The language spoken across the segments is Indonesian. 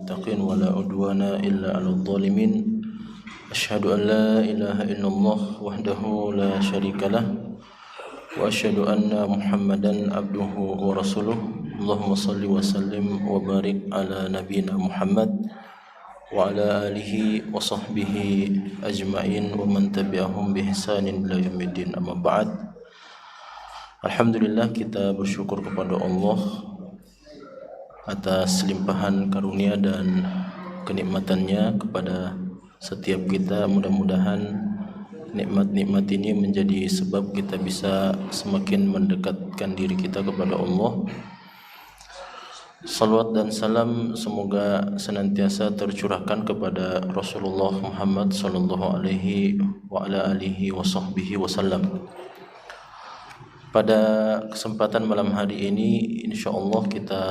المتقين ولا عدوان إلا على الظالمين أشهد أن لا إله إلا الله وحده لا شريك له وأشهد أن محمدا عبده ورسوله اللهم صل وسلم وبارك على نبينا محمد وعلى آله وصحبه أجمعين ومن تبعهم بإحسان إلى يوم الدين أما بعد. Alhamdulillah, kita bersyukur kepada Allah atas limpahan karunia dan kenikmatannya kepada setiap kita. Mudah-mudahan nikmat-nikmat ini menjadi sebab kita bisa semakin mendekatkan diri kita kepada Allah. Salawat dan salam semoga senantiasa tercurahkan kepada Rasulullah Muhammad sallallahu alaihi wa ala alihi wa sahbihi wasallam. Pada kesempatan malam hari ini insyaallah kita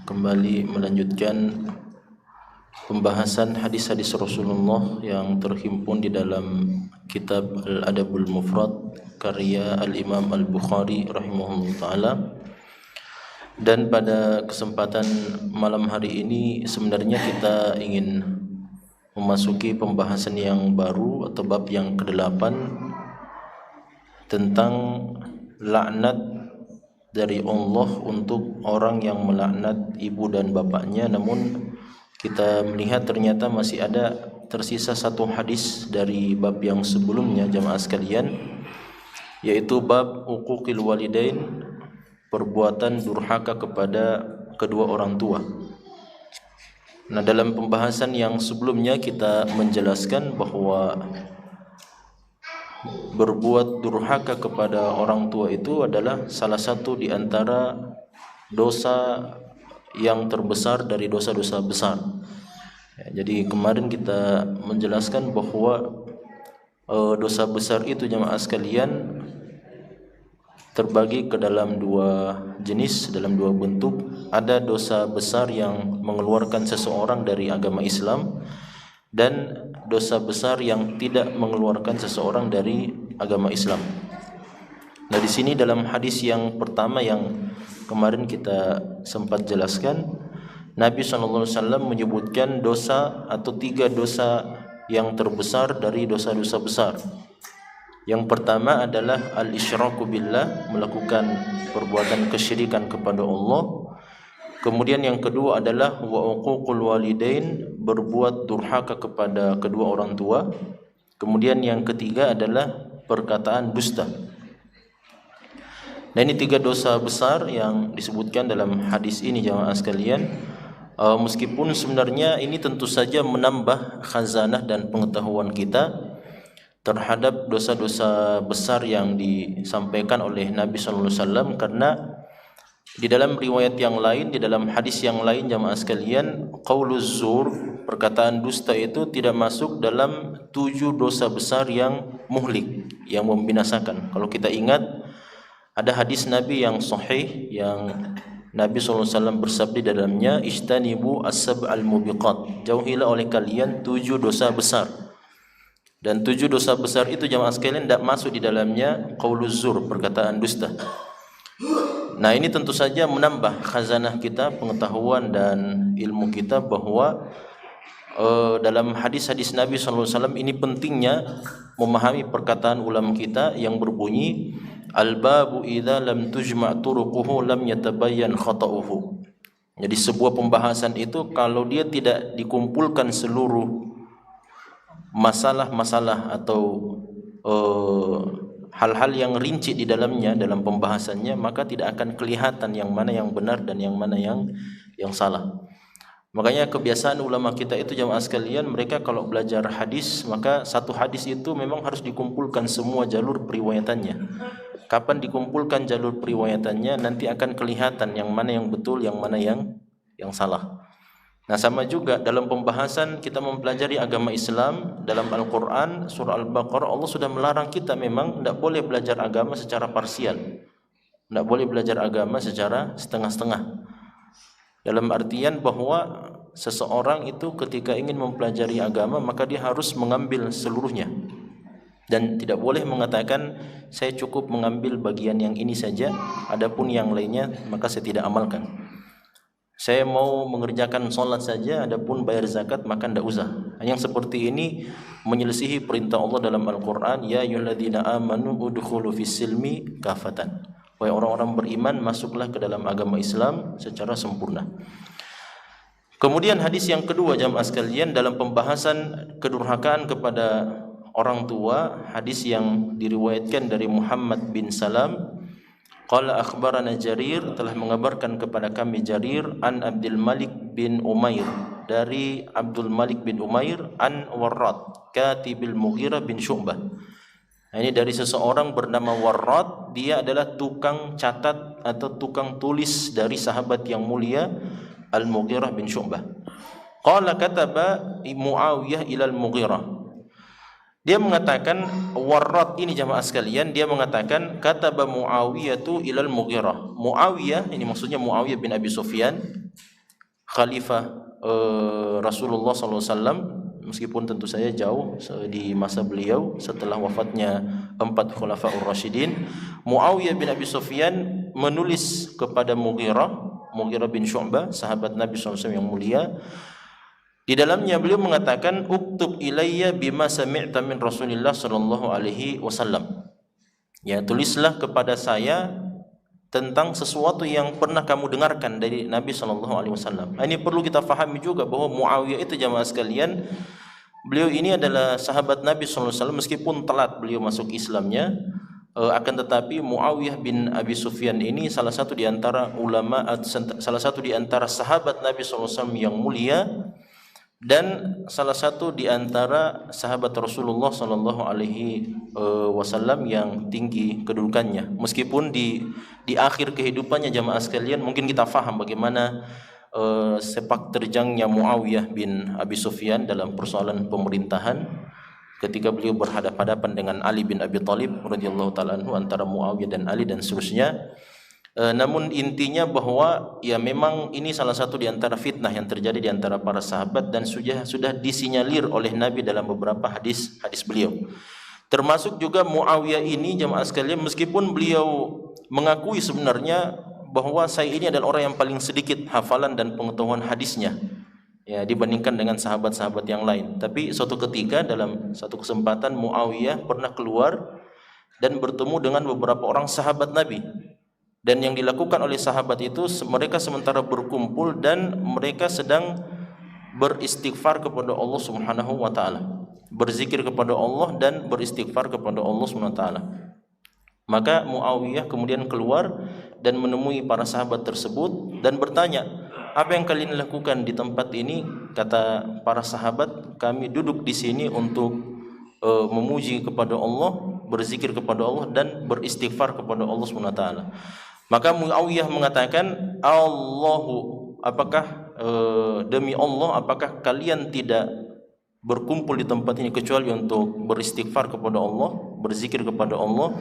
kembali melanjutkan pembahasan hadis-hadis Rasulullah yang terhimpun di dalam kitab Al-Adabul Mufrad karya Al-Imam Al-Bukhari rahimahullah ta'ala. Dan pada kesempatan malam hari ini sebenarnya kita ingin memasuki pembahasan yang baru atau bab yang ke-8 tentang laknat dari Allah untuk orang yang melaknat ibu dan bapaknya. Namun kita melihat ternyata masih ada tersisa satu hadis dari bab yang sebelumnya jamaah sekalian, yaitu bab uquqil walidain, perbuatan durhaka kepada kedua orang tua. Nah, dalam pembahasan yang sebelumnya kita menjelaskan bahwa berbuat durhaka kepada orang tua itu adalah salah satu di antara dosa yang terbesar dari dosa-dosa besar. Jadi kemarin kita menjelaskan bahwa dosa besar itu jemaah sekalian terbagi ke dalam dua jenis, dalam dua bentuk. Ada dosa besar yang mengeluarkan seseorang dari agama Islam dan dosa besar yang tidak mengeluarkan seseorang dari agama Islam. Nah, di sini dalam hadis yang pertama yang kemarin kita sempat jelaskan, Nabi SAW menyebutkan dosa atau 3 dosa yang terbesar dari dosa-dosa besar. Yang pertama adalah al-isyraku billah, melakukan perbuatan kesyirikan kepada Allah. Kemudian yang kedua adalah wa uququl walidain, berbuat durhaka kepada kedua orang tua. Kemudian yang ketiga adalah perkataan dusta. Nah, ini 3 dosa besar yang disebutkan dalam hadis ini jemaah sekalian. Meskipun sebenarnya ini tentu saja menambah khazanah dan pengetahuan kita terhadap dosa-dosa besar yang disampaikan oleh Nabi sallallahu alaihi wasallam, karena di dalam riwayat yang lain, di dalam hadis yang lain jamaah sekalian, qauluz zur, perkataan dusta itu tidak masuk dalam 7 dosa besar yang muhlik, yang membinasakan. Kalau kita ingat, ada hadis Nabi yang sahih yang Nabi SAW bersabda di dalamnya, ijtanibu as-sab'al mubiqat, jauhilah oleh kalian 7 dosa besar. Dan 7 dosa besar itu jamaah sekalian tidak masuk di dalamnya qauluz zur, perkataan dusta. Nah, ini tentu saja menambah khazanah kita, pengetahuan dan ilmu kita bahwa dalam hadis-hadis Nabi SAW ini pentingnya memahami perkataan ulama kita yang berbunyi al-babu idza lam tujma' turuquhu lam yatabayyan khata'uhu. Jadi sebuah pembahasan itu kalau dia tidak dikumpulkan seluruh masalah-masalah atau hal-hal yang rinci di dalamnya dalam pembahasannya, maka tidak akan kelihatan yang mana yang benar dan yang mana yang salah. Makanya kebiasaan ulama kita itu jamaah sekalian, mereka kalau belajar hadis, maka satu hadis itu memang harus dikumpulkan semua jalur periwayatannya. Kapan dikumpulkan jalur periwayatannya, nanti akan kelihatan yang mana yang betul, yang mana yang salah. Nah, sama juga dalam pembahasan kita mempelajari agama Islam, dalam Al-Quran surah Al-Baqarah Allah sudah melarang kita memang tidak boleh belajar agama secara parsial, tidak boleh belajar agama secara setengah-setengah. Dalam artian bahwa seseorang itu ketika ingin mempelajari agama maka dia harus mengambil seluruhnya, dan tidak boleh mengatakan saya cukup mengambil bagian yang ini saja, adapun yang lainnya maka saya tidak amalkan. saya mau mengerjakan sholat saja, adapun bayar zakat maka tidak usah. Yang seperti ini menyelisihi perintah Allah dalam Al-Quran, ya ayyuhalladzina amanu udkhulu fis-silmi kafatan. Wahai orang-orang beriman, masuklah ke dalam agama Islam secara sempurna. Kemudian hadis yang kedua jamaah sekalian dalam pembahasan kedurhakaan kepada orang tua, hadis yang diriwayatkan dari Muhammad bin Salam. Qala akhbarana Jarir, telah mengabarkan kepada kami Jarir an Abdul Malik bin Umair, dari Abdul Malik bin Umair an Warrad katibil Mughirah bin Syu'bah. Ini dari seseorang bernama Warrad, dia adalah tukang catat atau tukang tulis dari sahabat yang mulia Al-Mughirah bin Syu'bah. Qala kataba Muawiyah ila Al-Mughirah. Dia mengatakan, Warrad ini jamaah sekalian, dia mengatakan kataba Muawiyah tu ilal Mughirah. Muawiyah ini maksudnya Muawiyah bin Abi Sufyan, khalifah Rasulullah SAW, meskipun tentu saja jauh di masa beliau setelah wafatnya 4 khulafaur rasyidin. Muawiyah bin Abi Sufyan menulis kepada Mughirah bin Syu'bah, sahabat Nabi SAW yang mulia. Di dalamnya beliau mengatakan, uktub ilayya bima sami'ta min Rasulillah sallallahu alaihi wasallam. Ya, tulislah kepada saya tentang sesuatu yang pernah kamu dengarkan dari Nabi sallallahu alaihi wasallam. Ini perlu kita fahami juga bahwa Muawiyah itu jamaah sekalian, beliau ini adalah sahabat Nabi sallallahu alaihi wasallam meskipun telat beliau masuk Islamnya. Akan tetapi Muawiyah bin Abi Sufyan ini salah satu di antara ulama, salah satu di antara sahabat Nabi sallallahu alaihi wasallam yang mulia, dan salah satu di antara sahabat Rasulullah sallallahu alaihi wasallam yang tinggi kedudukannya. Meskipun di akhir kehidupannya jamaah sekalian mungkin kita faham bagaimana sepak terjangnya Muawiyah bin Abi Sufyan dalam persoalan pemerintahan ketika beliau berhadapan-hadapan dengan Ali bin Abi Thalib radhiyallahu taala anhu, antara Muawiyah dan Ali dan seterusnya. Namun intinya bahwa ya memang ini salah satu di antara fitnah yang terjadi di antara para sahabat dan sudah disinyalir oleh Nabi dalam beberapa hadis beliau. Termasuk juga Muawiyah ini jamaah sekalian, meskipun beliau mengakui sebenarnya bahwa saya ini adalah orang yang paling sedikit hafalan dan pengetahuan hadisnya, ya, dibandingkan dengan sahabat-sahabat yang lain. Tapi suatu ketika dalam satu kesempatan Muawiyah pernah keluar dan bertemu dengan beberapa orang sahabat Nabi. Dan yang dilakukan oleh sahabat itu, mereka sementara berkumpul dan mereka sedang beristighfar kepada Allah Subhanahu wa taala, berzikir kepada Allah dan beristighfar kepada Allah Subhanahu wa taala. Maka Muawiyah kemudian keluar dan menemui para sahabat tersebut dan bertanya, apa yang kalian lakukan di tempat ini? Kata para sahabat, kami duduk di sini untuk memuji kepada Allah, berzikir kepada Allah dan beristighfar kepada Allah Subhanahu wa taala. Maka Muawiyah mengatakan, apakah demi Allah, apakah kalian tidak berkumpul di tempat ini kecuali untuk beristighfar kepada Allah, berzikir kepada Allah?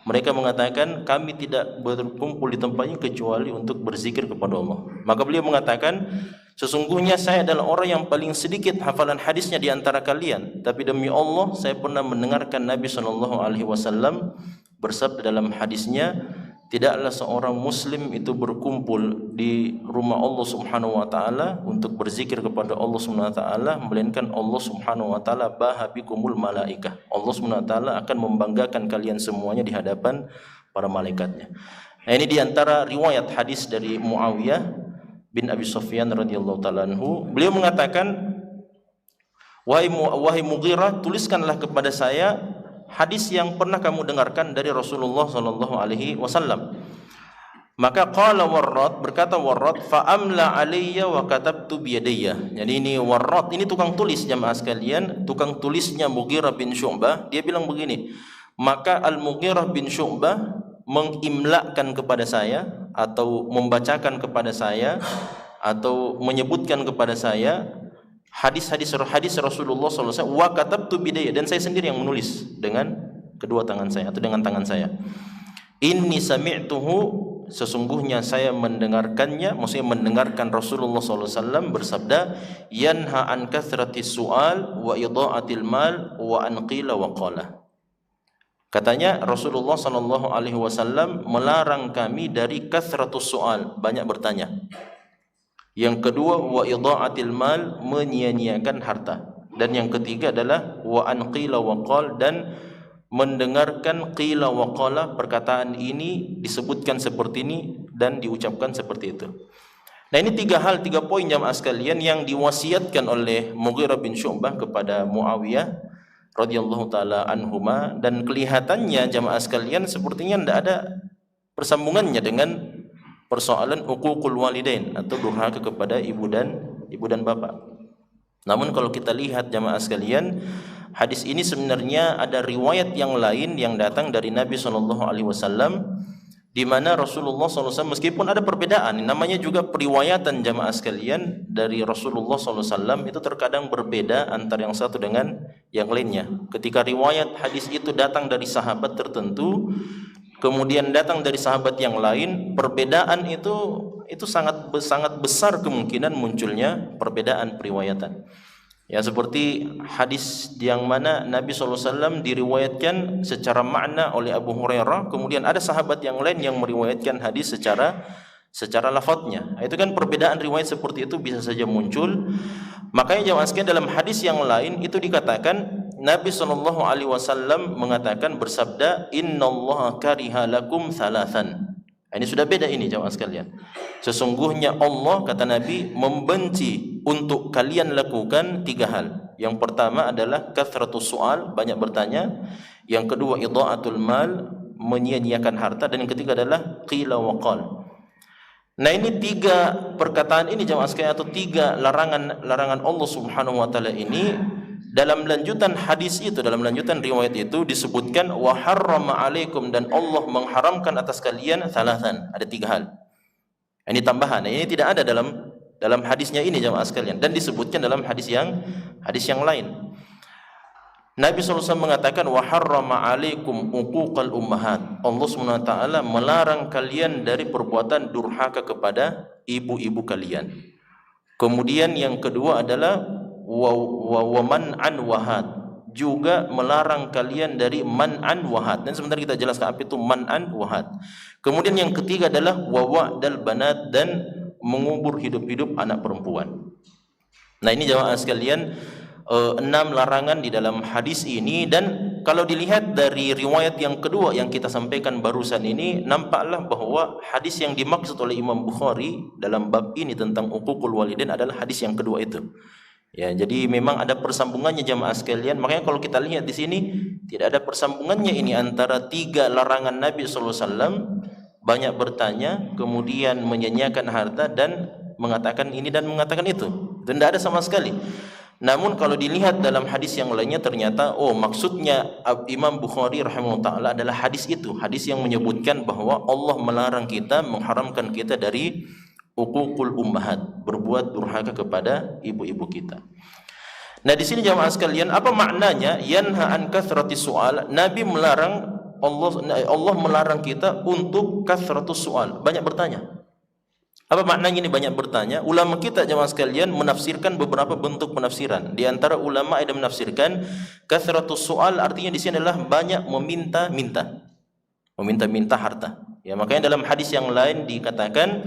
Mereka mengatakan, kami tidak berkumpul di tempat ini kecuali untuk berzikir kepada Allah. Maka beliau mengatakan, sesungguhnya saya adalah orang yang paling sedikit hafalan hadisnya di antara kalian, tapi demi Allah saya pernah mendengarkan Nabi SAW bersabda dalam hadisnya, tidaklah seorang muslim itu berkumpul di rumah Allah Subhanahu wa taala untuk berzikir kepada Allah Subhanahu wa taala melainkan Allah Subhanahu wa taala bahabikumul malaikah. Allah Subhanahu wa taala akan membanggakan kalian semuanya di hadapan para malaikatnya. Nah, ini di antara riwayat hadis dari Muawiyah bin Abi Sufyan radhiyallahu taala anhu. Beliau mengatakan, wahai Mughirah, tuliskanlah kepada saya hadis yang pernah kamu dengarkan dari Rasulullah sallallahu alaihi wasallam. Maka qala Warrad, berkata Warrad, fa amla alayya wa katabtu bi yadayya. Jadi ini Warrad ini tukang tulis jamaah sekalian, tukang tulisnya Mughirah bin Syu'bah. Dia bilang begini, maka Al-Mughirah bin Syu'bah mengimlakan kepada saya atau membacakan kepada saya atau menyebutkan kepada saya hadis Rasulullah SAW, wa katabtu bidaya, dan saya sendiri yang menulis dengan kedua tangan saya atau dengan tangan saya. Inni sami'tuhu, sesungguhnya saya mendengarkannya, maksudnya mendengarkan Rasulullah SAW bersabda, yanha an kathratis su'al wa idha'atil mal wa an qila wa qala. Katanya Rasulullah SAW melarang kami dari kathratus su'al, banyak bertanya. Yang kedua wa idha'atil mal, menyia-nyiakan harta. Dan yang ketiga adalah wa an qila wa qal, dan mendengarkan qila wa qala, perkataan ini disebutkan seperti ini dan diucapkan seperti itu. Nah, ini tiga poin jamaah sekalian yang diwasiatkan oleh Mughirah bin Syu'bah kepada Muawiyah radhiyallahu taala anhuma, dan kelihatannya jamaah sekalian sepertinya tidak ada persambungannya dengan persoalan uququl walidain atau durhaka kepada ibu dan bapak. Namun kalau kita lihat jamaah sekalian, hadis ini sebenarnya ada riwayat yang lain yang datang dari Nabi SAW, di mana Rasulullah SAW, meskipun ada perbedaan, namanya juga periwayatan jamaah sekalian, dari Rasulullah SAW itu terkadang berbeda antara yang satu dengan yang lainnya. Ketika riwayat hadis itu datang dari sahabat tertentu, kemudian datang dari sahabat yang lain, perbedaan itu sangat besar kemungkinan munculnya perbedaan periwayatan. Ya, seperti hadis yang mana Nabi SAW diriwayatkan secara makna oleh Abu Hurairah, kemudian ada sahabat yang lain yang meriwayatkan hadis secara lafadznya. Itu kan perbedaan riwayat seperti itu bisa saja muncul. Makanya jamaah sekalian, dalam hadis yang lain itu dikatakan Nabi SAW mengatakan, bersabda, innallaha kariha lakum thalathan. Ini sudah beda ini jamaah sekalian. Sesungguhnya Allah, kata Nabi, membenci untuk kalian lakukan tiga hal. Yang pertama adalah kathratus soal, banyak bertanya. Yang kedua idha'atul mal, menyia-nyiakan harta. Dan yang ketiga adalah qila wa qal. Nah, ini tiga perkataan ini jamaah sekalian, atau tiga larangan Allah Subhanahu wa taala ini, dalam lanjutan hadis itu, dalam lanjutan riwayat itu disebutkan wa harrama alaikum, dan Allah mengharamkan atas kalian thalathan, ada tiga hal. Ini tambahan. Ini tidak ada dalam hadisnya ini jamaah sekalian, dan disebutkan dalam hadis yang lain. Nabi SAW mengatakan wa harrama alaikum uquqal ummahat. Allah SWT melarang kalian dari perbuatan durhaka kepada ibu-ibu kalian. Kemudian yang kedua adalah wa man'an wahat, juga melarang kalian dari man'an wahat. Dan sebentar kita jelaskan apa itu man'an wahat. Kemudian yang ketiga adalah wa wa'dal banat, dan mengubur hidup-hidup anak perempuan. Nah, ini jamaah sekalian, 6 larangan di dalam hadis ini. Dan kalau dilihat dari riwayat yang kedua yang kita sampaikan barusan ini, nampaklah bahwa hadis yang dimaksud oleh Imam Bukhari dalam bab ini tentang uququl walidain adalah hadis yang kedua itu. Ya, jadi memang ada persambungannya jamaah sekalian. Makanya kalau kita lihat di sini tidak ada persambungannya ini antara tiga larangan Nabi SAW, banyak bertanya, kemudian menyanyiakan harta, dan mengatakan ini dan mengatakan itu. Dan tidak ada sama sekali. Namun kalau dilihat dalam hadis yang lainnya, ternyata maksudnya Imam Bukhari rahimahullah ta'ala adalah hadis itu, hadis yang menyebutkan bahwa Allah melarang kita, mengharamkan kita dari uququl ummahat, berbuat durhaka kepada ibu-ibu kita. Nah, di sini jamaah sekalian, apa maknanya yanha an kathratis su'al? Nabi melarang, Allah melarang kita untuk kathratus su'al, banyak bertanya. Apa maknanya ini banyak bertanya? Ulama kita jamaah sekalian menafsirkan beberapa bentuk penafsiran. Di antara ulama ada menafsirkan kathratus su'al artinya di sini adalah banyak meminta harta. Ya, makanya dalam hadis yang lain dikatakan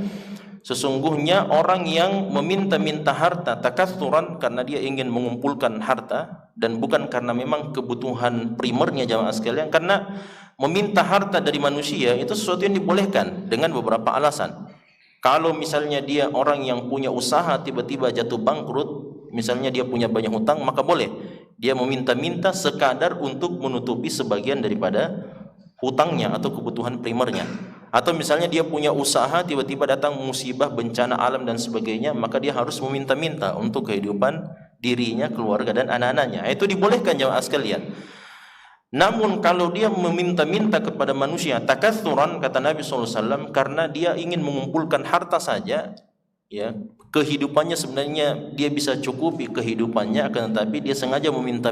sesungguhnya orang yang meminta harta takatsuran, karena dia ingin mengumpulkan harta dan bukan karena memang kebutuhan primernya jamaah sekalian. Karena meminta harta dari manusia itu sesuatu yang dibolehkan dengan beberapa alasan. Kalau misalnya dia orang yang punya usaha tiba-tiba jatuh bangkrut, misalnya dia punya banyak hutang, maka boleh dia meminta sekadar untuk menutupi sebagian daripada hutangnya atau kebutuhan primernya. Atau misalnya dia punya usaha, tiba-tiba datang musibah, bencana alam dan sebagainya, maka dia harus meminta untuk kehidupan dirinya, keluarga dan anak-anaknya. Itu dibolehkan jamaah sekalian. Namun kalau dia meminta kepada manusia takatsuran, kata Nabi SAW, karena dia ingin mengumpulkan harta saja, ya, kehidupannya sebenarnya dia bisa cukupi kehidupannya, akan tetapi dia sengaja meminta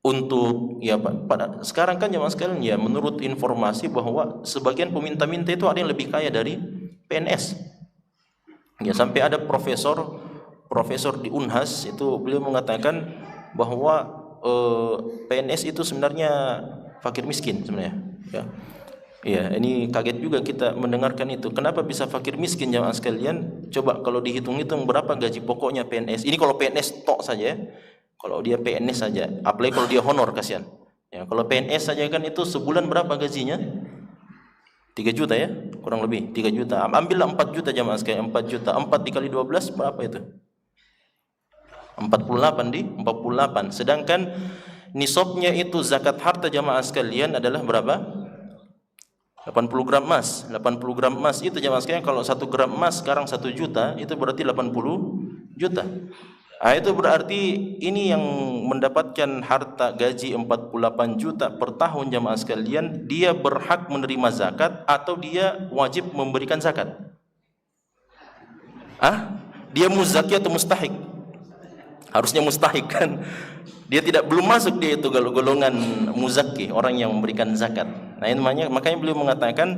untuk, ya, pada sekarang kan jemaah sekalian, ya, menurut informasi bahwa sebagian peminta itu ada yang lebih kaya dari PNS. Ya, sampai ada profesor di Unhas itu, beliau mengatakan bahwa PNS itu sebenarnya fakir miskin sebenarnya, ya. Iya, ini kaget juga kita mendengarkan itu. Kenapa bisa fakir miskin jamaah sekalian? Coba kalau dihitung-hitung berapa gaji pokoknya PNS. Ini kalau PNS tok saja ya. Kalau dia PNS saja, apalagi kalau dia honor kasihan. Ya, kalau PNS saja kan itu sebulan berapa gajinya? 3 juta ya, kurang lebih 3 juta. Ambillah 4 juta jamaah sekalian, 4 juta. 4 dikali 12 berapa itu? 48 di 48. Sedangkan nisabnya itu zakat harta jamaah sekalian adalah berapa? 80 gram emas. 80 gram emas itu jamaah sekalian, kalau 1 gram emas sekarang 1 juta, itu berarti 80 juta. Itu berarti ini yang mendapatkan harta gaji 48 juta per tahun jamaah sekalian, dia berhak menerima zakat atau dia wajib memberikan zakat? Dia muzaki atau mustahik? Harusnya mustahik kan? Dia belum masuk dia itu golongan muzaki, orang yang memberikan zakat. Nah, ini makanya beliau mengatakan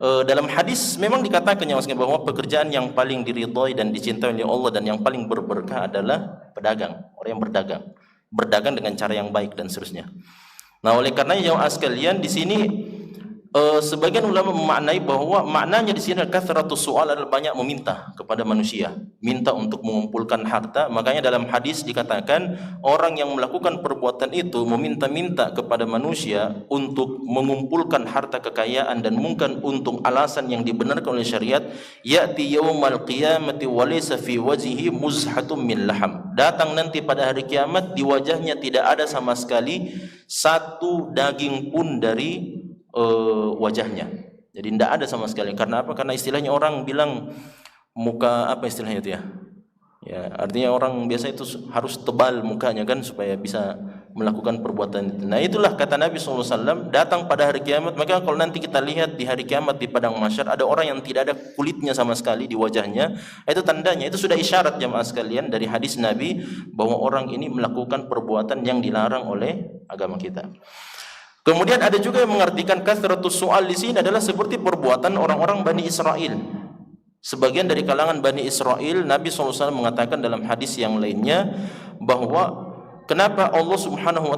dalam hadis memang dikatakan bahwa pekerjaan yang paling diridhai dan dicintai oleh Allah dan yang paling berberkah adalah pedagang, orang yang berdagang dengan cara yang baik dan seterusnya. Nah, oleh karenanya jemaah sekalian, di sini sebagian ulama memaknai bahwa maknanya di sini kathratus su'al adalah banyak meminta kepada manusia, minta untuk mengumpulkan harta. Makanya dalam hadis dikatakan orang yang melakukan perbuatan itu meminta-minta kepada manusia untuk mengumpulkan harta kekayaan dan mungkin untuk alasan yang dibenarkan oleh syariat, ya'ti yaumal qiyamati wa laysa fi wajhihi muzhatun min laham. Datang nanti pada hari kiamat, di wajahnya tidak ada sama sekali satu daging pun dari wajahnya. Jadi tidak ada sama sekali. Karena apa? Karena istilahnya orang bilang muka apa istilahnya itu ya? Ya, artinya orang biasa itu harus tebal mukanya kan supaya bisa melakukan perbuatan itu. Nah, itulah kata Nabi SAW, datang pada hari kiamat. Maka kalau nanti kita lihat di hari kiamat di padang mahsyar ada orang yang tidak ada kulitnya sama sekali di wajahnya, itu tandanya, itu sudah isyarat jamaah sekalian dari hadis Nabi bahwa orang ini melakukan perbuatan yang dilarang oleh agama kita. Kemudian ada juga yang mengartikan kathratus su'al di sini adalah seperti perbuatan orang-orang Bani Israel. Sebagian dari kalangan Bani Israel, Nabi SAW mengatakan dalam hadis yang lainnya bahwa kenapa Allah Subhanahu wa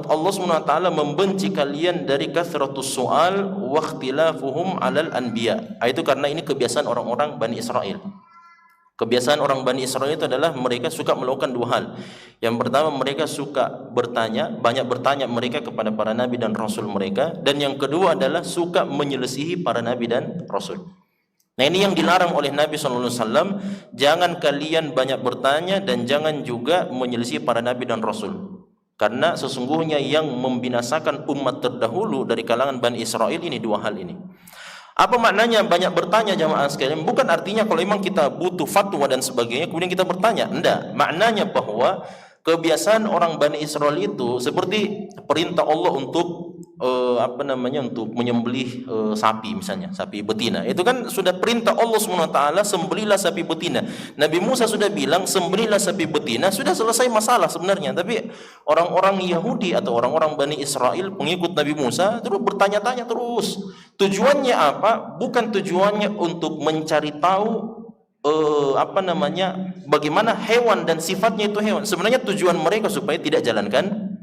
taala membenci kalian dari kathratus su'al wa ikhtilafuhum 'alal anbiya. Itu karena ini kebiasaan orang-orang Bani Israel. Kebiasaan orang Bani Israel itu adalah mereka suka melakukan dua hal. Yang pertama, mereka suka bertanya, banyak bertanya mereka kepada para nabi dan rasul mereka. Dan yang kedua adalah suka menyelisihi para nabi dan rasul. Nah, ini yang dilarang oleh Nabi SAW. Jangan kalian banyak bertanya dan jangan juga menyelisihi para nabi dan rasul. Karena sesungguhnya yang membinasakan umat terdahulu dari kalangan Bani Israel ini dua hal ini. Apa maknanya banyak bertanya jamaah sekalian? Bukan artinya kalau memang kita butuh fatwa dan sebagainya kemudian kita bertanya. Enggak, maknanya bahwa kebiasaan orang Bani Israel itu seperti perintah Allah untuk untuk menyembelih sapi, misalnya sapi betina. Itu kan sudah perintah Allah SWT, sembelihlah sapi betina. Nabi Musa sudah bilang sembelihlah sapi betina, sudah selesai masalah sebenarnya. Tapi orang-orang Yahudi atau orang-orang Bani Israel pengikut Nabi Musa terus bertanya-tanya terus. Tujuannya apa? Bukan tujuannya untuk mencari tahu bagaimana hewan dan sifatnya itu hewan. Sebenarnya tujuan mereka supaya tidak jalankan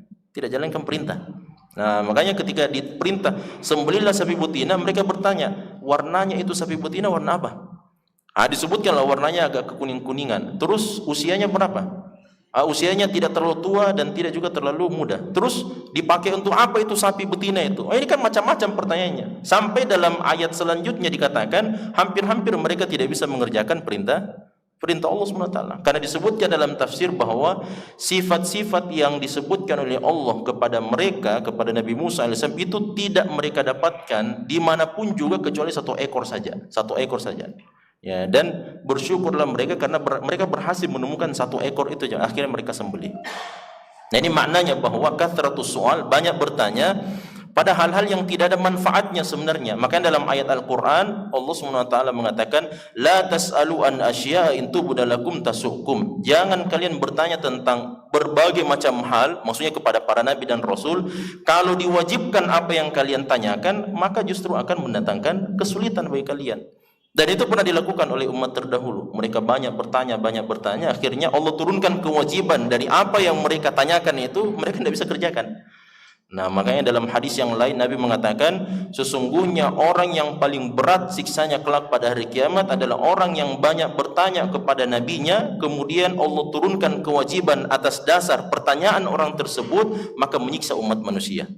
perintah. Nah, makanya ketika diperintah sembelihlah sapi betina, mereka bertanya, warnanya itu sapi betina warna apa? Disebutkanlah warnanya agak kekuning-kuningan. Terus usianya berapa? Usianya tidak terlalu tua dan tidak juga terlalu muda. Terus dipakai untuk apa itu sapi betina itu? Ini kan macam-macam pertanyaannya. Sampai dalam ayat selanjutnya dikatakan hampir-hampir mereka tidak bisa mengerjakan perintah Allah SWT. Karena disebutkan dalam tafsir bahwa sifat-sifat yang disebutkan oleh Allah kepada mereka, kepada Nabi Musa AS itu tidak mereka dapatkan dimanapun juga kecuali satu ekor saja. Ya, dan bersyukurlah mereka karena mereka berhasil menemukan satu ekor itu, akhirnya mereka sembelih. Nah, ini maknanya bahwa kathratus su'al, banyak bertanya pada hal-hal yang tidak ada manfaatnya sebenarnya. Makanya dalam ayat Al-Quran Allah SWT mengatakan la tas'alu an asya'a in tubda lakum tasukum. Jangan kalian bertanya tentang berbagai macam hal, maksudnya kepada para nabi dan rasul. Kalau diwajibkan apa yang kalian tanyakan, maka justru akan mendatangkan kesulitan bagi kalian. Dan itu pernah dilakukan oleh umat terdahulu. Mereka banyak bertanya, akhirnya Allah turunkan kewajiban dari apa yang mereka tanyakan itu mereka tidak bisa kerjakan. Nah, makanya dalam hadis yang lain Nabi mengatakan, sesungguhnya orang yang paling berat siksanya kelak pada hari kiamat adalah orang yang banyak bertanya kepada nabinya, kemudian Allah turunkan kewajiban atas dasar pertanyaan orang tersebut, maka menyiksa umat manusia.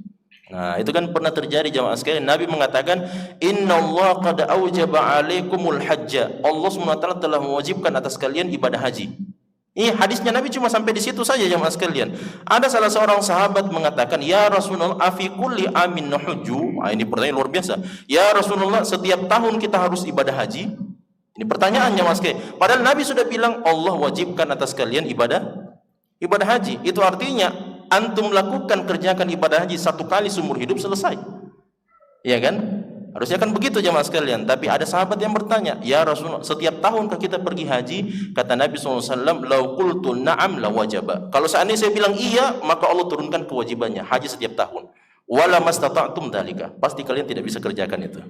Nah, itu kan pernah terjadi jamaah sekalian. Nabi mengatakan, "Innallaha qad aujaba 'alaikumul hajja." Allah SWT telah mewajibkan atas kalian ibadah haji. Ini hadisnya Nabi cuma sampai di situ saja jamaah sekalian. Ada salah seorang sahabat mengatakan, "Ya Rasulullah, afi kulli amin nuhujju?" Ini pertanyaan luar biasa. "Ya Rasulullah, setiap tahun kita harus ibadah haji?" Ini pertanyaan jamaah sekalian. Padahal Nabi sudah bilang Allah wajibkan atas kalian ibadah haji. Itu artinya antum lakukan, kerjakan ibadah haji satu kali seumur hidup, selesai. Iya kan? Harusnya kan begitu jamaah sekalian. Tapi ada sahabat yang bertanya, "Ya Rasulullah, setiap tahunkah kita pergi haji?" Kata Nabi SAW, "Lau qultu na'am la wajaba." Kalau seandainya saya bilang iya, maka Allah turunkan kewajibannya haji setiap tahun. Wala mastata'tum dzalika. Pasti kalian tidak bisa kerjakan itu.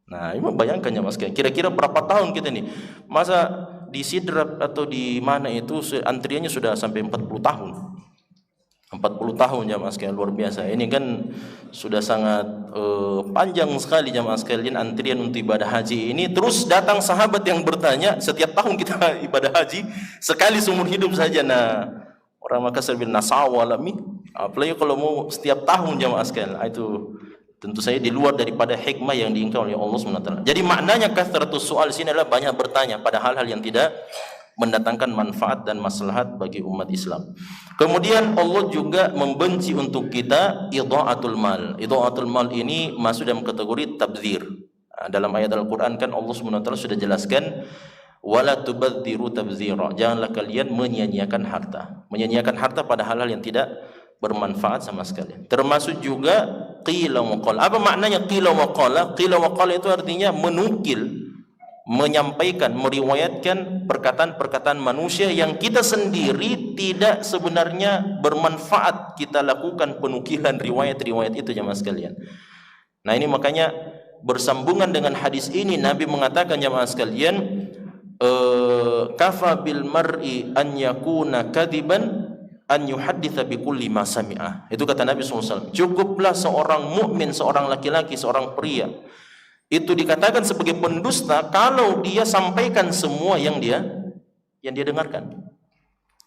Nah, ini bayangkan jamaah sekalian. Kira-kira berapa tahun kita nih? Masa di Sidrap atau di mana itu antriannya sudah sampai 40 tahun. 40 tahun jamaah sekalian, luar biasa. Ini kan sudah sangat panjang sekali jamaah sekalian antrian untuk ibadah haji ini. Terus datang sahabat yang bertanya, setiap tahun kita ibadah haji sekali seumur hidup saja. Nah, orang Makassar bilang nasawalami, apalagi kalau mau setiap tahun jamaah sekalian. Itu tentu saja di luar daripada hikmah yang diinginkan oleh Allah SWT. Jadi maknanya kathratus soal di sini adalah banyak bertanya pada hal-hal yang tidak mendatangkan manfaat dan maslahat bagi umat Islam. Kemudian Allah juga membenci untuk kita idha'atul mal. Idha'atul mal ini masuk dalam kategori tabdzir. Dalam ayat Al-Quran kan Allah SWT sudah jelaskan, wala tubadziru tabdzira. Janganlah kalian menyia-nyiakan harta. Menyia-nyiakan harta pada hal-hal yang tidak bermanfaat sama sekali. Termasuk juga qila wa qala. Apa maknanya qila wa qala? Qila wa qala itu artinya menukil, menyampaikan, meriwayatkan perkataan-perkataan manusia yang kita sendiri tidak sebenarnya bermanfaat. Kita lakukan penukilan riwayat-riwayat itu jamaah sekalian. Nah, ini makanya bersambungan dengan hadis ini Nabi mengatakan jamaah sekalian, kafa bil mar'i an yakuna kadiban an yuhadditha bi kulli ma sami'ah. Itu kata Nabi SAW. Cukuplah seorang mukmin, seorang laki-laki, seorang pria itu dikatakan sebagai pendusta kalau dia sampaikan semua yang dia dengarkan.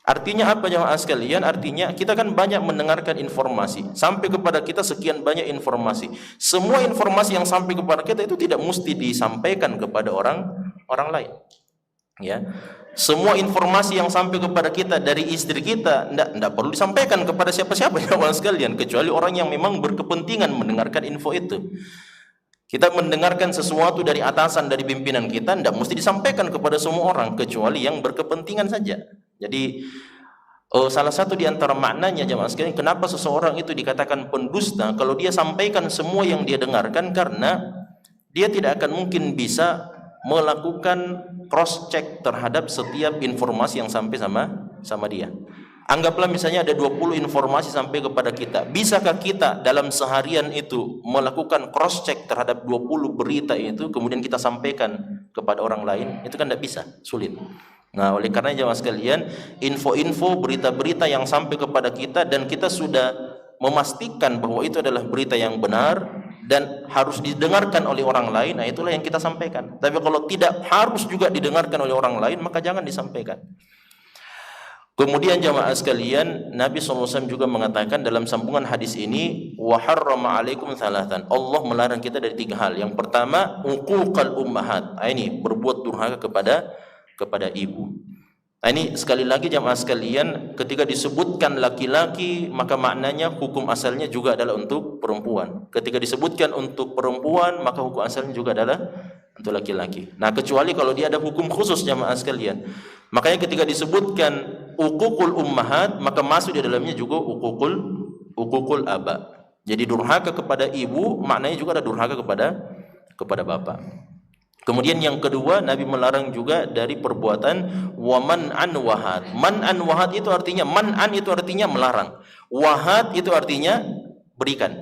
Artinya apa jemaah sekalian? Artinya kita kan banyak mendengarkan informasi, sampai kepada kita sekian banyak informasi. Semua informasi yang sampai kepada kita itu tidak mesti disampaikan kepada orang lain. Ya. Semua informasi yang sampai kepada kita dari istri kita tidak perlu disampaikan kepada siapa-siapa jemaah sekalian, kecuali orang yang memang berkepentingan mendengarkan info itu. Kita mendengarkan sesuatu dari atasan, dari pimpinan kita, tidak mesti disampaikan kepada semua orang, kecuali yang berkepentingan saja. Jadi salah satu di antara maknanya jemaah sekalian, kenapa seseorang itu dikatakan pendusta kalau dia sampaikan semua yang dia dengarkan, karena dia tidak akan mungkin bisa melakukan cross check terhadap setiap informasi yang sampai sama dia. Anggaplah misalnya ada 20 informasi sampai kepada kita. Bisakah kita dalam seharian itu melakukan cross check terhadap 20 berita itu kemudian kita sampaikan kepada orang lain? Itu kan tidak bisa, sulit. Nah, oleh karena jemaah sekalian, info-info, berita-berita yang sampai kepada kita dan kita sudah memastikan bahwa itu adalah berita yang benar dan harus didengarkan oleh orang lain, nah itulah yang kita sampaikan. Tapi kalau tidak harus juga didengarkan oleh orang lain, maka jangan disampaikan. Kemudian jamaah sekalian, Nabi SAW juga mengatakan dalam sambungan hadis ini, wa harrama alaikum thalathan. Allah melarang kita dari 3 hal. Yang pertama, uquqal ummahat. Ini berbuat durhaka kepada ibu. Ini sekali lagi jamaah sekalian, ketika disebutkan laki-laki, maka maknanya hukum asalnya juga adalah untuk perempuan. Ketika disebutkan untuk perempuan, maka hukum asalnya juga adalah untuk laki-laki. Nah, kecuali kalau dia ada hukum khusus jamaah sekalian. Makanya ketika disebutkan uququl ummahat, maka masuk di dalamnya juga uququl aba. Jadi durhaka kepada ibu maknanya juga ada durhaka kepada bapak. Kemudian yang kedua, Nabi melarang juga dari perbuatan waman an wahat. Man an wahat itu artinya, itu artinya melarang. Wahat itu artinya berikan.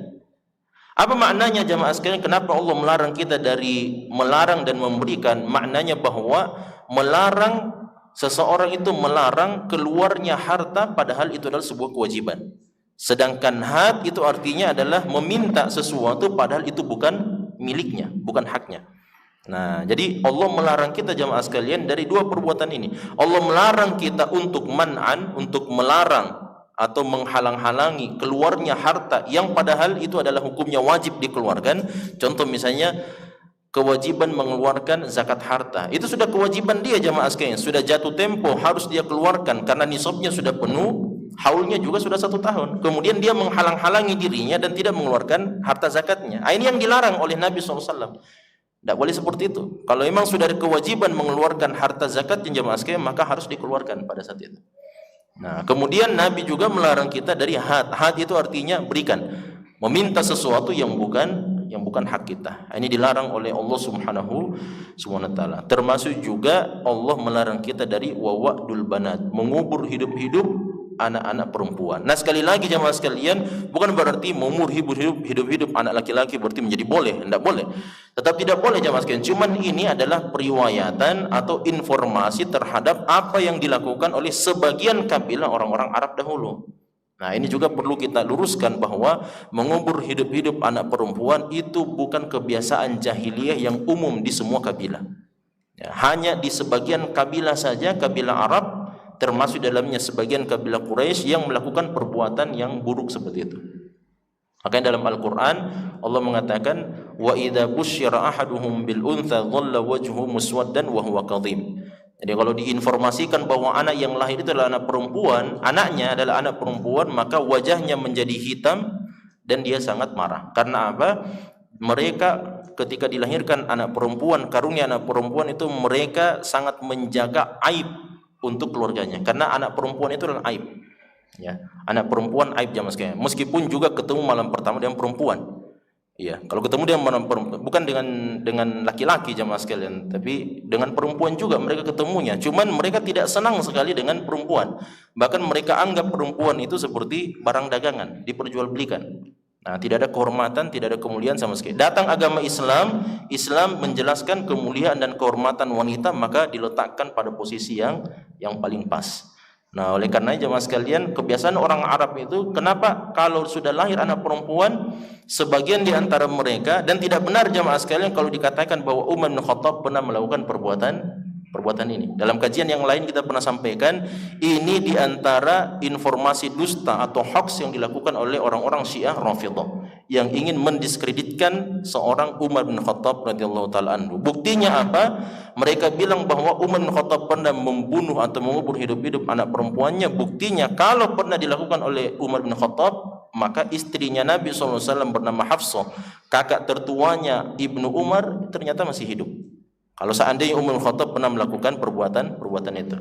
Apa maknanya jamaah sekalian? Kenapa Allah melarang kita dari melarang dan memberikan? Maknanya bahwa melarang, seseorang itu melarang keluarnya harta padahal itu adalah sebuah kewajiban. Sedangkan had itu artinya adalah meminta sesuatu padahal itu bukan miliknya, bukan haknya. Nah, jadi Allah melarang kita jamaah sekalian dari dua perbuatan ini. Allah melarang kita untuk man'an, untuk melarang atau menghalang-halangi keluarnya harta yang padahal itu adalah hukumnya wajib dikeluarkan. Contoh misalnya kewajiban mengeluarkan zakat harta. Itu sudah kewajiban dia jamaah sekalian, sudah jatuh tempo harus dia keluarkan karena nisabnya sudah penuh, haulnya juga sudah 1 tahun. Kemudian dia menghalang-halangi dirinya dan tidak mengeluarkan harta zakatnya. Ini yang dilarang oleh Nabi SAW. Tidak boleh seperti itu. Kalau memang sudah ada kewajiban mengeluarkan harta zakat yang jamaah sekalian, maka harus dikeluarkan pada saat itu. Nah, kemudian Nabi juga melarang kita dari had. Had itu artinya berikan, meminta sesuatu yang bukan hak kita. Ini dilarang oleh Allah Subhanahu wa taala. Termasuk juga Allah melarang kita dari wa'dul banat, mengubur hidup-hidup anak-anak perempuan. Nah, sekali lagi jemaah sekalian, bukan berarti mengumur hidup-hidup anak laki-laki berarti menjadi boleh, tidak boleh. Tetap tidak boleh jemaah sekalian. Cuman ini adalah periwayatan atau informasi terhadap apa yang dilakukan oleh sebagian kabilah orang-orang Arab dahulu. Nah, ini juga perlu kita luruskan bahwa mengubur hidup-hidup anak perempuan itu bukan kebiasaan jahiliyah yang umum di semua kabilah. Ya, hanya di sebagian kabilah saja, kabilah Arab, termasuk dalamnya sebagian kabilah Quraisy yang melakukan perbuatan yang buruk seperti itu. Makanya dalam Al-Quran Allah mengatakan, wa idza busyira ahaduhum bil untha dhalla wajhuhu muswaddan wa huwa kadhim. Jadi kalau diinformasikan bahwa anak yang lahir itu adalah anak perempuan, anaknya adalah anak perempuan, maka wajahnya menjadi hitam dan dia sangat marah. Karena apa? Mereka ketika dilahirkan anak perempuan, karunia anak perempuan itu mereka sangat menjaga aib untuk keluarganya, karena anak perempuan itu adalah aib. Ya, anak perempuan aib jamaah sekalian. Meskipun juga ketemu malam pertama dengan perempuan. Iya, kalau ketemu dengan malam perempuan, bukan dengan laki-laki jamaah sekalian, tapi dengan perempuan juga mereka ketemunya. Cuman mereka tidak senang sekali dengan perempuan. Bahkan mereka anggap perempuan itu seperti barang dagangan, diperjualbelikan. Nah, tidak ada kehormatan, tidak ada kemuliaan sama sekali. Datang agama Islam, Islam menjelaskan kemuliaan dan kehormatan wanita, maka diletakkan pada posisi yang paling pas. Nah, oleh karena jemaah sekalian, kebiasaan orang Arab itu, kenapa kalau sudah lahir anak perempuan, sebagian di antara mereka, dan tidak benar jemaah sekalian kalau dikatakan bahwa Umar bin Khattab pernah melakukan perbuatan ini. Dalam kajian yang lain kita pernah sampaikan, ini di antara informasi dusta atau hoax yang dilakukan oleh orang-orang Syiah Rafidhah yang ingin mendiskreditkan seorang Umar bin Khattab radhiyallahu taala anhu. Buktinya apa? Mereka bilang bahwa Umar bin Khattab pernah membunuh atau mengubur hidup-hidup anak perempuannya. Buktinya kalau pernah dilakukan oleh Umar bin Khattab, maka istrinya Nabi SAW bernama Hafsah, kakak tertuanya Ibnu Umar, ternyata masih hidup. Kalau seandainya Umar bin Khattab pernah melakukan perbuatan itu.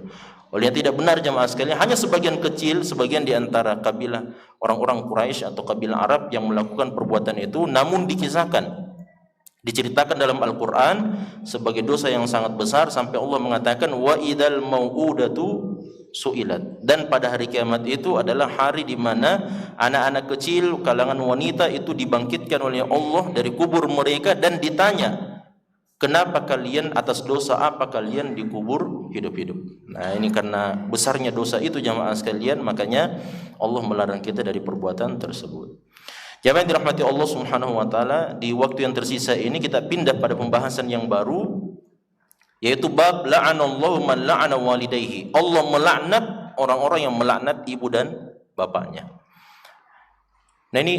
Olehnya tidak benar jemaah sekalian, hanya sebagian kecil, sebagian di antara kabilah orang-orang Quraisy atau kabilah Arab yang melakukan perbuatan itu, namun diceritakan dalam Al-Quran sebagai dosa yang sangat besar, sampai Allah mengatakan wa idzal mau'udatu su'ilat. Dan pada hari kiamat itu adalah hari di mana anak-anak kecil kalangan wanita itu dibangkitkan oleh Allah dari kubur mereka dan ditanya, kenapa kalian, atas dosa apa kalian dikubur hidup-hidup? Nah, ini karena besarnya dosa itu jamaah sekalian, makanya Allah melarang kita dari perbuatan tersebut. Jamaah yang dirahmati Allah Subhanahu wa taala, di waktu yang tersisa ini kita pindah pada pembahasan yang baru, yaitu bab la'anallahu man la'ana walidayhi. Allah melaknat orang-orang yang melaknat ibu dan bapaknya. Nah, ini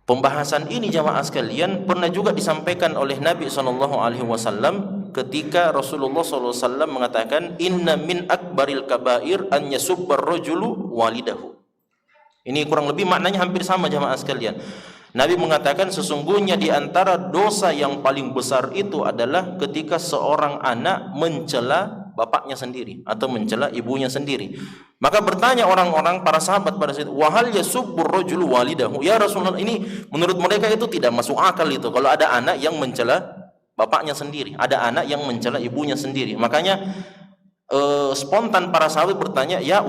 pembahasan ini jamaah sekalian pernah juga disampaikan oleh Nabi SAW ketika Rasulullah SAW mengatakan, inna min akbaril kabair an yasubbar rajulu walidahu. Ini kurang lebih maknanya hampir sama jamaah sekalian. Nabi mengatakan sesungguhnya di antara dosa yang paling besar itu adalah ketika seorang anak mencela bapaknya sendiri atau mencela ibunya sendiri. Maka bertanya orang-orang, para sahabat pada saat itu, wahal yasubbur rajulu walidahu, ya Rasulullah, ini menurut mereka itu tidak masuk akal itu kalau ada anak yang mencela bapaknya sendiri, ada anak yang mencela ibunya sendiri. Makanya spontan para sahabat bertanya, ya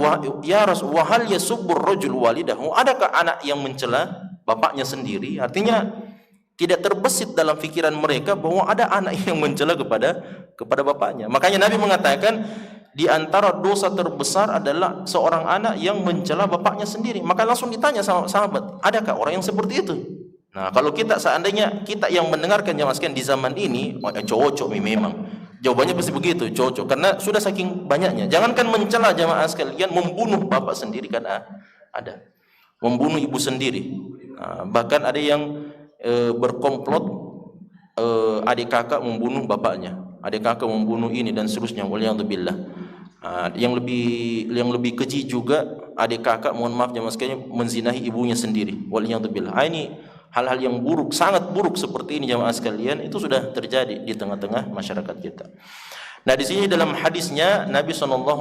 Rasul, wahal yasubbur rajulu walidahu, adakah anak yang mencela bapaknya sendiri? Artinya tidak terbesit dalam pikiran mereka bahwa ada anak yang mencela kepada bapaknya. Makanya Nabi mengatakan, di antara dosa terbesar adalah seorang anak yang mencela bapaknya sendiri. Maka langsung ditanya sama sahabat, adakah orang yang seperti itu? Nah, kalau kita seandainya kita yang mendengarkan jamaah sekalian di zaman ini, cocok memang. Jawabannya pasti begitu, cocok. Karena sudah saking banyaknya. Jangankan mencela jamaah sekalian, membunuh bapak sendiri kan ada. Membunuh ibu sendiri. Bahkan ada yang berkomplot adik kakak membunuh bapaknya, adik kakak membunuh ini dan seterusnya. Waliyadzubillah. Yang lebih keji juga adik kakak, mohon maaf jamaah sekalian, menzinahi ibunya sendiri. Waliyadzubillah. Ini hal-hal yang buruk, sangat buruk seperti ini jamaah sekalian, itu sudah terjadi di tengah-tengah masyarakat kita. Nah, di sini dalam hadisnya Nabi SAW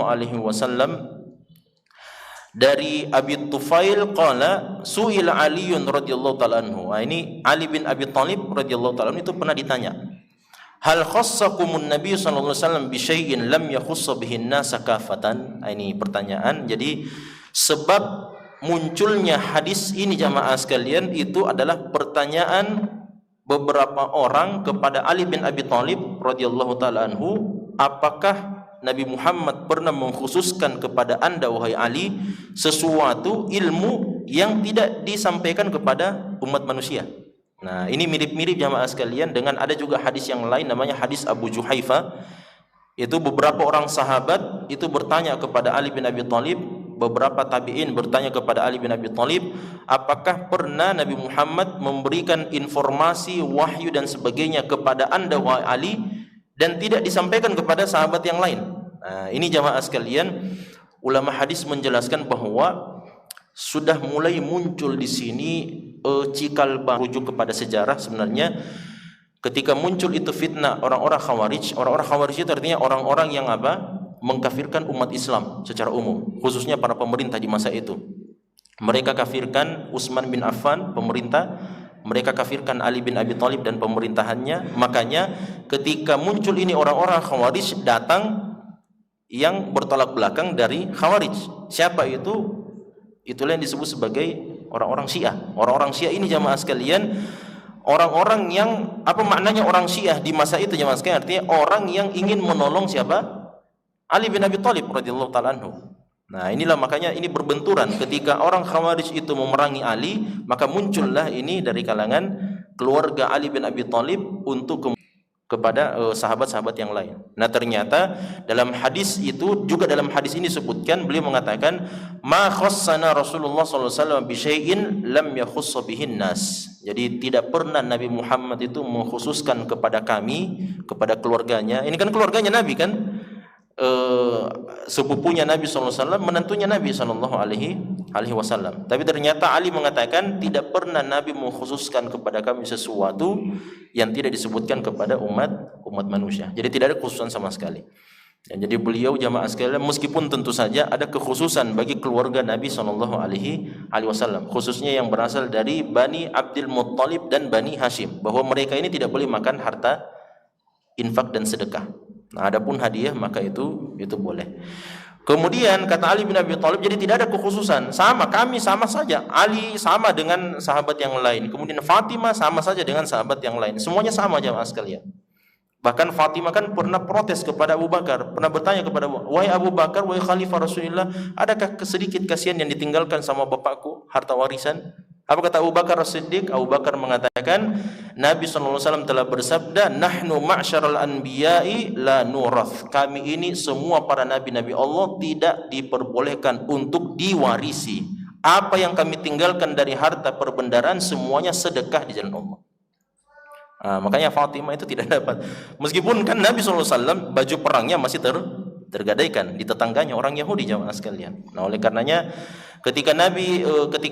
dari Abi Tufail qala su'ila Aliun radhiyallahu ta'ala anhu. Ini Ali bin Abi Thalib radhiyallahu ta'ala anhu itu pernah ditanya, hal khassakumun Nabi sallallahu alaihi wasallam bi syai'in lam yakhussa bihi an-nasa kafatan. Ini pertanyaan. Jadi sebab munculnya hadis ini jamaah sekalian itu adalah pertanyaan beberapa orang kepada Ali bin Abi Thalib radhiyallahu ta'ala anhu, apakah Nabi Muhammad pernah mengkhususkan kepada anda wahai Ali sesuatu ilmu yang tidak disampaikan kepada umat manusia. Nah, ini mirip-mirip jamaah sekalian dengan ada juga hadis yang lain namanya hadis Abu Juhaifa. Itu beberapa orang sahabat itu bertanya kepada Ali bin Abi Thalib, beberapa tabi'in bertanya kepada Ali bin Abi Thalib, apakah pernah Nabi Muhammad memberikan informasi, wahyu dan sebagainya kepada anda wahai Ali dan tidak disampaikan kepada sahabat yang lain. Nah, ini jamaah sekalian, ulama hadis menjelaskan bahwa sudah mulai muncul di sini cikal bakal rujuk kepada sejarah. Sebenarnya ketika muncul itu fitnah orang-orang Khawarij, orang-orang Khawarij itu artinya orang-orang yang mengkafirkan umat Islam secara umum, khususnya para pemerintah di masa itu. Mereka kafirkan Utsman bin Affan, pemerintah. Mereka kafirkan Ali bin Abi Thalib dan pemerintahannya. Makanya ketika muncul ini orang-orang Khawarij, datang yang bertolak belakang dari Khawarij. Siapa itu? Itulah yang disebut sebagai orang-orang Syiah. Orang-orang Syiah ini jamaah sekalian, orang-orang yang apa maknanya orang Syiah di masa itu jamaah sekalian? Artinya orang yang ingin menolong siapa? Ali bin Abi Thalib radhiyallahu ta'ala anhu. Nah, inilah makanya ini berbenturan ketika orang Khawarij itu memerangi Ali, maka muncullah ini dari kalangan keluarga Ali bin Abi Thalib untuk kepada sahabat-sahabat yang lain. Nah, ternyata dalam hadis itu juga, dalam hadis ini disebutkan, beliau mengatakan ma khassana Rasulullah sallallahu alaihi wasallam bi syai'in lam yakhuss bihin nas. Jadi tidak pernah Nabi Muhammad itu mengkhususkan kepada kami, kepada keluarganya. Ini kan keluarganya Nabi kan? Sepupunya Nabi SAW, menantunya Nabi SAW. Tapi ternyata Ali mengatakan tidak pernah Nabi mengkhususkan kepada kami sesuatu yang tidak disebutkan kepada umat manusia. Jadi tidak ada khususan sama sekali. Dan jadi beliau jamaah sekalian, meskipun tentu saja ada kekhususan bagi keluarga Nabi SAW, khususnya yang berasal dari Bani Abdul Muttalib dan Bani Hashim, bahwa mereka ini tidak boleh makan harta infak dan sedekah. Nah, adapun hadiah maka itu boleh. Kemudian kata Ali bin Abi Thalib, jadi tidak ada kekhususan. Kami sama saja. Ali sama dengan sahabat yang lain. Kemudian Fatimah sama saja dengan sahabat yang lain. Semuanya sama jamaah sekalian. Bahkan Fatimah kan pernah protes kepada Abu Bakar, pernah bertanya kepada, wahai Abu Bakar, wahai Khalifah Rasulullah, adakah sedikit kasihan yang ditinggalkan sama bapakku, harta warisan? Apa kata Abu Bakar As-Siddiq? Abu Bakar mengatakan, Nabi SAW telah bersabda, nahnu ma'syaral anbiya'i la nurath. Kami ini semua para nabi-nabi Allah tidak diperbolehkan untuk diwarisi. Apa yang kami tinggalkan dari harta perbendaraan semuanya sedekah di jalan Allah. Makanya Fatimah itu tidak dapat. Meskipun kan Nabi SAW baju perangnya masih tergadaikan di tetangganya orang Yahudi jamaah sekalian. Nah, oleh karenanya ketika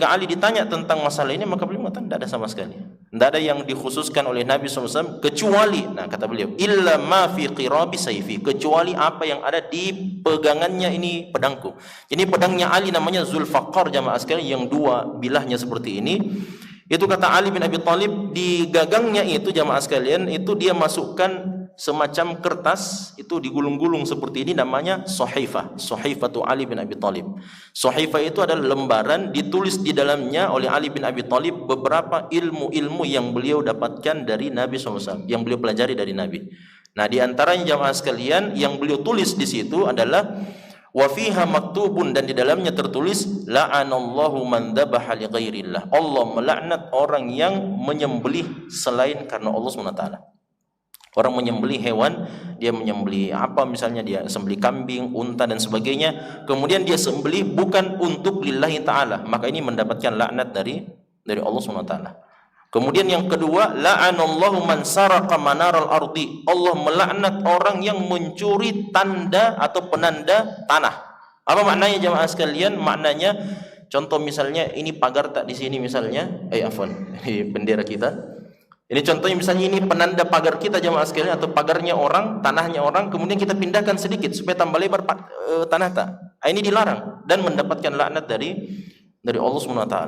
Ali ditanya tentang masalah ini, maka beliau mengatakan tidak ada sama sekali. Tidak ada yang dikhususkan oleh Nabi SAW kecuali, nah kata beliau, illa ma fi qirabi sayfi, kecuali apa yang ada di pegangannya ini pedangku. Ini pedangnya Ali namanya Zulfaqar jamaah sekalian, yang dua bilahnya seperti ini. Itu kata Ali bin Abi Thalib, di gagangnya itu jamaah sekalian, itu dia masukkan semacam kertas, itu digulung-gulung seperti ini, namanya Sohaifah, Sohaifatu Ali bin Abi Thalib. Sohaifah itu adalah lembaran, ditulis di dalamnya oleh Ali bin Abi Thalib beberapa ilmu-ilmu yang beliau dapatkan dari Nabi SAW, yang beliau pelajari dari Nabi. Nah, di antaranya jamaah sekalian yang beliau tulis di situ adalah wa fiha maktubun, dan di dalamnya tertulis la'anallahu man dzabaha li ghairillah. Allah melaknat orang yang menyembelih selain karena Allah SWT. Orang menyembelih hewan, dia menyembelih apa, misalnya dia sembelih kambing, unta dan sebagainya, kemudian dia sembelih bukan untuk lillahi ta'ala, maka ini mendapatkan laknat dari Allah SWT. Kemudian yang kedua, la'anallahu man saraka manaral ardi. Allah melaknat orang yang mencuri tanda atau penanda tanah. Apa maknanya jamaah sekalian? Maknanya contoh misalnya ini pagar tak di sini misalnya, ini bendera kita. Ini contohnya misalnya ini penanda pagar kita jamaah sekalian, atau pagarnya orang, tanahnya orang, kemudian kita pindahkan sedikit supaya tambah lebar tanah tak. Ini dilarang dan mendapatkan laknat dari Allah SWT.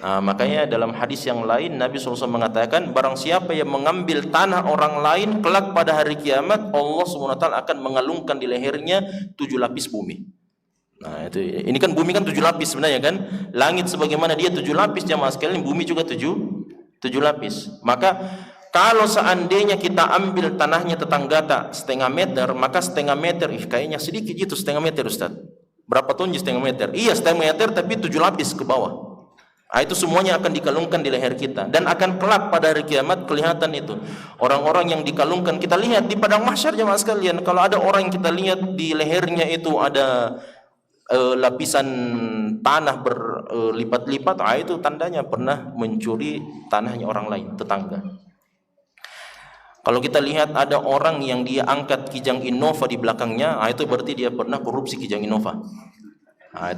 Nah, makanya dalam hadis yang lain Nabi SAW mengatakan, barang siapa yang mengambil tanah orang lain, kelak pada hari kiamat Allah SWT akan mengalungkan di lehernya 7 lapis bumi. Nah, ini kan bumi kan 7 lapis sebenarnya kan. Langit sebagaimana dia 7 lapis jamaah sekalian, bumi juga 7 lapis. Maka kalau seandainya kita ambil tanahnya tetangga tak setengah meter, maka setengah meter, kayaknya sedikit itu setengah meter Ustaz. Berapa tonji setengah meter? Iya setengah meter, tapi 7 lapis ke bawah. Itu semuanya akan dikalungkan di leher kita, dan akan kelak pada hari kiamat kelihatan itu orang-orang yang dikalungkan. Kita lihat di padang mahsyar jemaah sekalian, kalau ada orang yang kita lihat di lehernya itu ada lapisan tanah berlipat-lipat, itu tandanya pernah mencuri tanahnya orang lain, tetangga. Kalau kita lihat ada orang yang dia angkat Kijang Innova di belakangnya, itu berarti dia pernah korupsi Kijang Innova.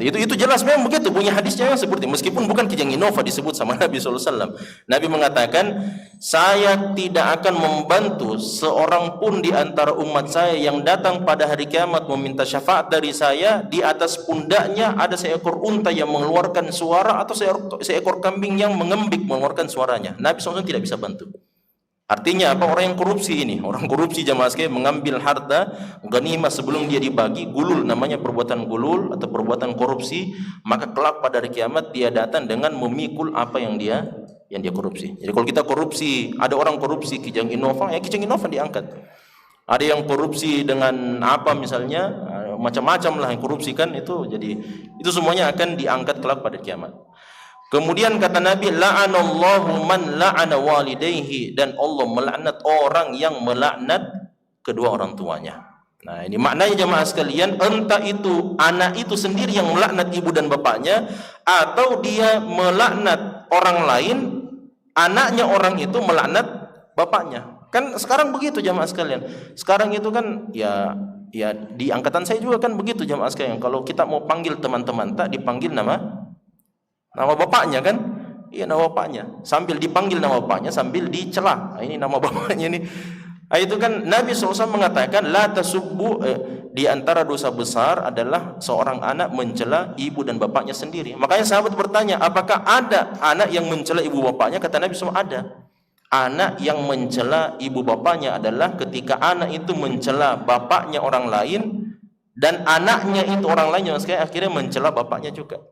Itu jelas memang begitu punya hadisnya yang seperti, meskipun bukan Kijang Innova disebut sama Nabi SAW. Nabi mengatakan, saya tidak akan membantu seorang pun di antara umat saya yang datang pada hari kiamat meminta syafaat dari saya, di atas pundaknya ada seekor unta yang mengeluarkan suara, atau seekor kambing yang mengembik mengeluarkan suaranya. Nabi SAW tidak bisa bantu. Artinya apa? Orang yang korupsi ini, orang korupsi jamaah sekalian, mengambil harta ghanimah sebelum dia dibagi, gulul, namanya perbuatan gulul atau perbuatan korupsi, maka kelak pada hari kiamat dia datang dengan memikul apa yang dia korupsi. Jadi kalau kita korupsi, ada orang korupsi Kijang Innova, Kijang Innova diangkat. Ada yang korupsi dengan apa misalnya, macam-macam lah yang korupsi kan itu, jadi itu semuanya akan diangkat kelak pada kiamat. Kemudian kata Nabi, la'anallahu man la'ana walidayhi, dan Allah melaknat orang yang melaknat kedua orang tuanya. Nah, ini maknanya jemaah sekalian, entah itu anak itu sendiri yang melaknat ibu dan bapaknya, atau dia melaknat orang lain, anaknya orang itu melaknat bapaknya. Kan sekarang begitu jemaah sekalian. Sekarang itu kan ya di angkatan saya juga kan begitu jemaah sekalian. Kalau kita mau panggil teman-teman tak dipanggil nama bapaknya kan? Iya, nama bapaknya. Sambil dipanggil nama bapaknya, sambil dicela. Ini nama bapaknya ini. Itu kan Nabi SAW mengatakan, la tasubbu, di antara dosa besar adalah seorang anak mencela ibu dan bapaknya sendiri. Makanya sahabat bertanya, apakah ada anak yang mencela ibu bapaknya? Kata Nabi SAW, ada. Anak yang mencela ibu bapaknya adalah ketika anak itu mencela bapaknya orang lain, dan anaknya itu orang lain yang akhirnya mencela bapaknya juga.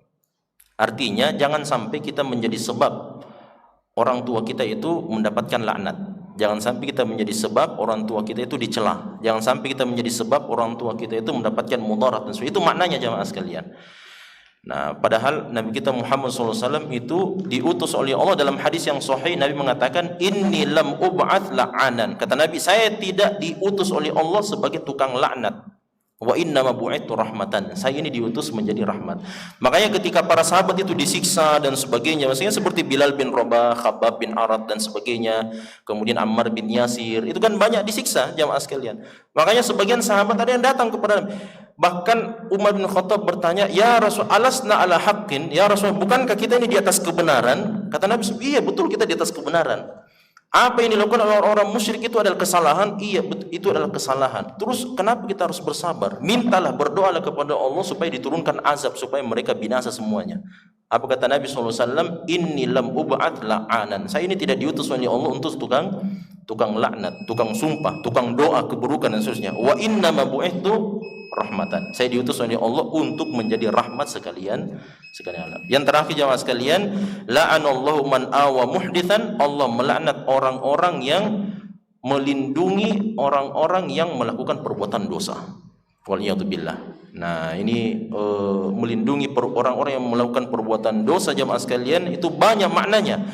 Artinya jangan sampai kita menjadi sebab orang tua kita itu mendapatkan laknat. Jangan sampai kita menjadi sebab orang tua kita itu dicela. Jangan sampai kita menjadi sebab orang tua kita itu mendapatkan mudarat. Itu maknanya jamaah sekalian. Nah, padahal Nabi kita Muhammad SAW itu diutus oleh Allah dalam hadis yang sahih. Nabi mengatakan, inni lam ub'ats la'anan. Kata Nabi, saya tidak diutus oleh Allah sebagai tukang laknat. Wa inna ma bu'ithu rahmatan. Saya ini diutus menjadi rahmat. Makanya ketika para sahabat itu disiksa dan sebagainya, maksudnya seperti Bilal bin Rabah, Khabbab bin Arad dan sebagainya, kemudian Ammar bin Yasir, itu kan banyak disiksa jamaah sekalian. Makanya sebagian sahabat ada yang datang kepada Nabi. Bahkan Umar bin Khattab bertanya, ya Rasul, alasna ala haqqin, ya Rasul, bukankah kita ini di atas kebenaran? Kata Nabi, iya betul kita di atas kebenaran. Apa yang dilakukan oleh orang musyrik itu adalah kesalahan. Iya, itu adalah kesalahan. Terus kenapa kita harus bersabar? Mintalah, berdoalah kepada Allah supaya diturunkan azab, supaya mereka binasa semuanya. Apa kata Nabi SAW? Inni lam ub'ats la'anan. Saya ini tidak diutus oleh Allah untuk tukang laknat, tukang sumpah, tukang doa keburukan dan seterusnya. Wa inna ma bu'ithu rahmatan. Saya diutus oleh Allah untuk menjadi rahmat sekalian alam. Yang terakhir jemaah sekalian, la'anallahu man awa muhditsan. Allah melaknat orang-orang yang melindungi orang-orang yang melakukan perbuatan dosa. Waliyadzubillah. Nah, ini melindungi orang-orang yang melakukan perbuatan dosa jamaah sekalian itu banyak maknanya.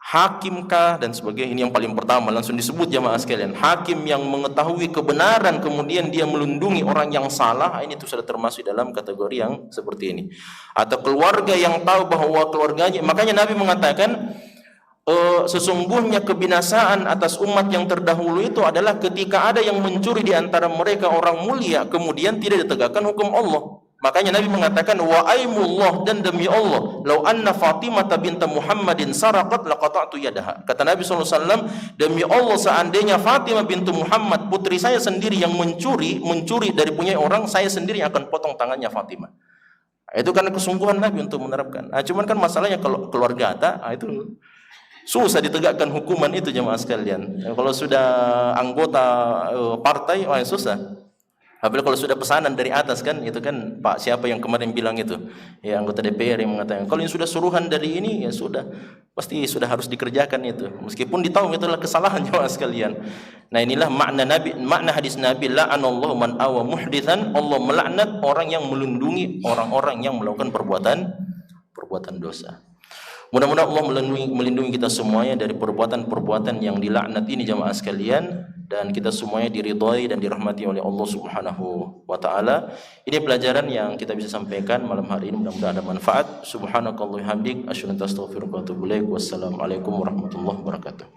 Hakimkah dan sebagainya, ini yang paling pertama langsung disebut jamaah sekalian. Hakim yang mengetahui kebenaran kemudian dia melindungi orang yang salah, ini itu sudah termasuk dalam kategori yang seperti ini. Atau keluarga yang tahu bahwa keluarganya, makanya Nabi mengatakan sesungguhnya kebinasaan atas umat yang terdahulu itu adalah ketika ada yang mencuri di antara mereka orang mulia kemudian tidak ditegakkan hukum Allah. Makanya Nabi mengatakan wa aimullah, dan demi Allah, lau anna Fatimah binta Muhammadin saraqat laqata'tu yadaha. Kata Nabi SAW, demi Allah seandainya Fatimah bintu Muhammad putri saya sendiri yang mencuri dari punya orang, saya sendiri yang akan potong tangannya Fatimah. Itu karena kesungguhan Nabi untuk menerapkan. Cuman kan masalahnya kalau keluarga itu susah ditegakkan hukuman itu jemaah sekalian. Kalau sudah anggota partai, susah. Apalagi kalau sudah pesanan dari atas kan, itu kan Pak siapa yang kemarin bilang itu, ya anggota DPR yang mengatakan kalau ini sudah suruhan dari ini ya sudah pasti sudah harus dikerjakan itu, meskipun ditahu itu adalah kesalahan jemaah sekalian. Nah, inilah makna hadis Nabi, la'anallahu man awa muhditsan, Allah melaknat orang yang melindungi orang-orang yang melakukan perbuatan dosa. Mudah-mudahan Allah melindungi kita semuanya dari perbuatan-perbuatan yang dilaknat ini jamaah sekalian, dan kita semuanya diridhai dan dirahmati oleh Allah Subhanahu wa taala. Ini pelajaran yang kita bisa sampaikan malam hari ini, mudah-mudahan ada manfaat. Subhanakallahumma hamdik asyhadu an la ilaha illa anta astaghfiruka wa atubu ilaik. Wassalamualaikum warahmatullahi wabarakatuh.